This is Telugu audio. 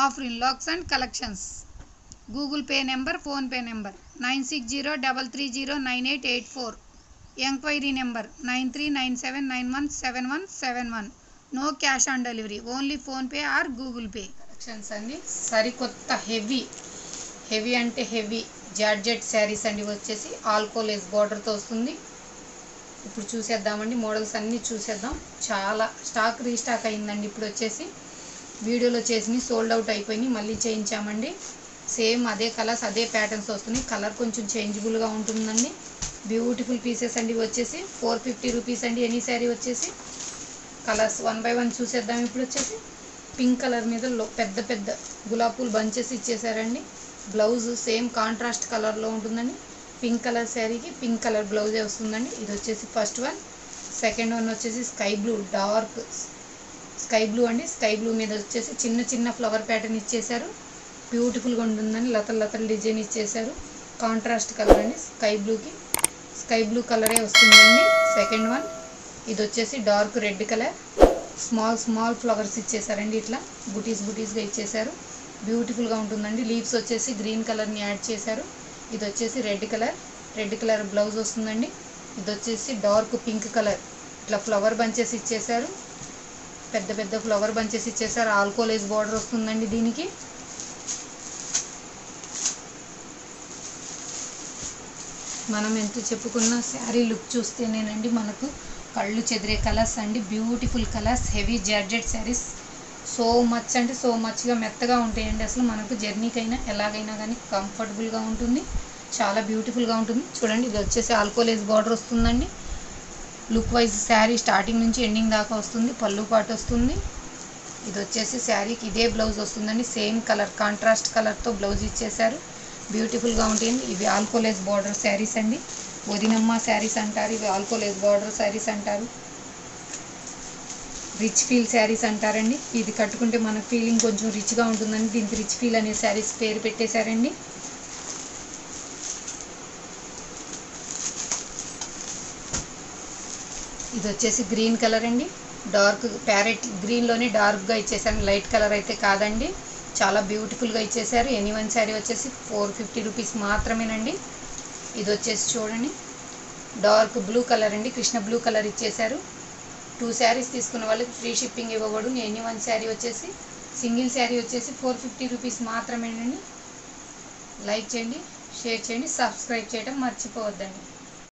Afrin lacs and collections. Google Pay number, PhonePe number 9603309884. Enquiry number 9397917171. No cash on delivery, only PhonePe or Google Pay. Collections అండి, సరికొత్త హెవీ అంటే హెవీ జార్జెట్ శారీస్ అండి. వచ్చేసి ఆల్కోలేస్ బార్డర్తో వస్తుంది. ఇప్పుడు చూసేద్దామండి, మోడల్స్ అన్నీ చూసేద్దాం. చాలా స్టాక్ రీస్టాక్ అయిందండి. ఇప్పుడు వచ్చేసి వీడియోలో చేసి సోల్డ్ అవుట్ అయిపోయినాయి, మళ్ళీ చేయించామండి. సేమ్ అదే కలర్స్, అదే ప్యాటర్న్స్ వస్తున్నాయి. కలర్ కొంచెం చేంజబుల్గా ఉంటుందండి. బ్యూటిఫుల్ పీసెస్ అండి. వచ్చేసి 450 రూపీస్ అండి ఎనీ శారీ. వచ్చేసి కలర్స్ 1 by 1 చూసేద్దాం. ఇప్పుడు వచ్చేసి పింక్ కలర్ మీద పెద్ద పెద్ద గులాబీ పూలు బంచెస్ ఇచ్చేసారండి. బ్లౌజ్ సేమ్ కాంట్రాస్ట్ కలర్లో ఉంటుందండి. పింక్ కలర్ శారీకి పింక్ కలర్ బ్లౌజే వస్తుందండి. ఇది వచ్చేసి ఫస్ట్ వన్. సెకండ్ వన్ వచ్చేసి sky blue, dark sky blue అండి. స్కై బ్లూ మీద వచ్చేసి చిన్న చిన్న ఫ్లవర్ ప్యాటర్న్ ఇచ్చేసారు. బ్యూటిఫుల్గా ఉంటుందండి. లతలు డిజైన్ ఇచ్చేసారు. కాంట్రాస్ట్ కలర్ అండి. స్కై బ్లూ కలరే వస్తుందండి. Second one. ఇది వచ్చేసి dark red colour, small flowers ఇచ్చేసారండి. ఇట్లా బుటీస్గా ఇచ్చేసారు. బ్యూటిఫుల్గా ఉంటుందండి. లీవ్స్ వచ్చేసి గ్రీన్ కలర్ని యాడ్ చేశారు. ఇది వచ్చేసి రెడ్ కలర్ బ్లౌజ్ వస్తుందండి. ఇది వచ్చేసి డార్క్ పింక్ కలర్. ఇట్లా ఫ్లవర్ బంచెస్ ఇచ్చేసారు. పెద్ద ఫ్లవర్ బంచెస్ ఇచ్చేసారు. ఆల్కోలేస్ బార్డర్ వస్తుందండి దీనికి. మనం ఎంత చెప్పుకున్న శారీ లుక్ చూస్తేనేనండి మనకు కళ్ళు చెదిరే కలర్స్ అండి. Beautiful colours, heavy georgette saris. So much అంటే సో మచ్గా మెత్తగా ఉంటాయండి. అసలు మనకు జర్నీకైనా ఎలాగైనా కానీ కంఫర్టబుల్గా ఉంటుంది. చాలా బ్యూటిఫుల్గా ఉంటుంది. చూడండి, ఇది వచ్చేసి ఆల్కోలేస్ బార్డర్ వస్తుందండి. లుక్ వైజ్ శారీ స్టార్టింగ్ నుంచి ఎండింగ్ దాకా వస్తుంది. పళ్ళు పాటు వస్తుంది. ఇది వచ్చేసి శారీకి ఇదే బ్లౌజ్ వస్తుందండి. సేమ్ కలర్, కాంట్రాస్ట్ కలర్తో బ్లౌజ్ ఇచ్చేసారు. బ్యూటిఫుల్గా ఉంటాయండి. ఇవి ఆల్కోలేస్ బార్డర్ శారీస్ అండి. వదినమ్మ శారీస్ అంటారు. ఇవి ఆల్కోలేస్ బార్డర్ శారీస్ అంటారు. రిచ్ ఫీల్ శారీస్ అంటారండి. ఇది కట్టుకుంటే మన ఫీలింగ్ కొంచెం రిచ్గా ఉంటుందండి. దీనికి రిచ్ ఫీల్ అనే శారీస్ పేరు పెట్టేశారండి. ఇది వచ్చేసి గ్రీన్ కలర్ అండి. డార్క్ ప్యారెట్ గ్రీన్లోనే డార్క్గా ఇచ్చేసారు. లైట్ కలర్ అయితే కాదండి. చాలా బ్యూటిఫుల్గా ఇచ్చేసారు. ఎనీ వన్ శారీ వచ్చేసి 450 రూపీస్ మాత్రమేనండి. ఇది వచ్చేసి చూడండి, డార్క్ బ్లూ కలర్ అండి. కృష్ణ బ్లూ కలర్ ఇచ్చేసారు. 2 శారీస్ తీసుకున్న వాళ్ళకి ఫ్రీ షిప్పింగ్ ఇవ్వబడు. ఎనీ వన్ శారీ వచ్చేసి, సింగిల్ శారీ వచ్చేసి 450 రూపీస్ మాత్రమేనండి. లైక్ చేయండి, షేర్ చేయండి, సబ్స్క్రైబ్ చేయడం మర్చిపోవద్దండి.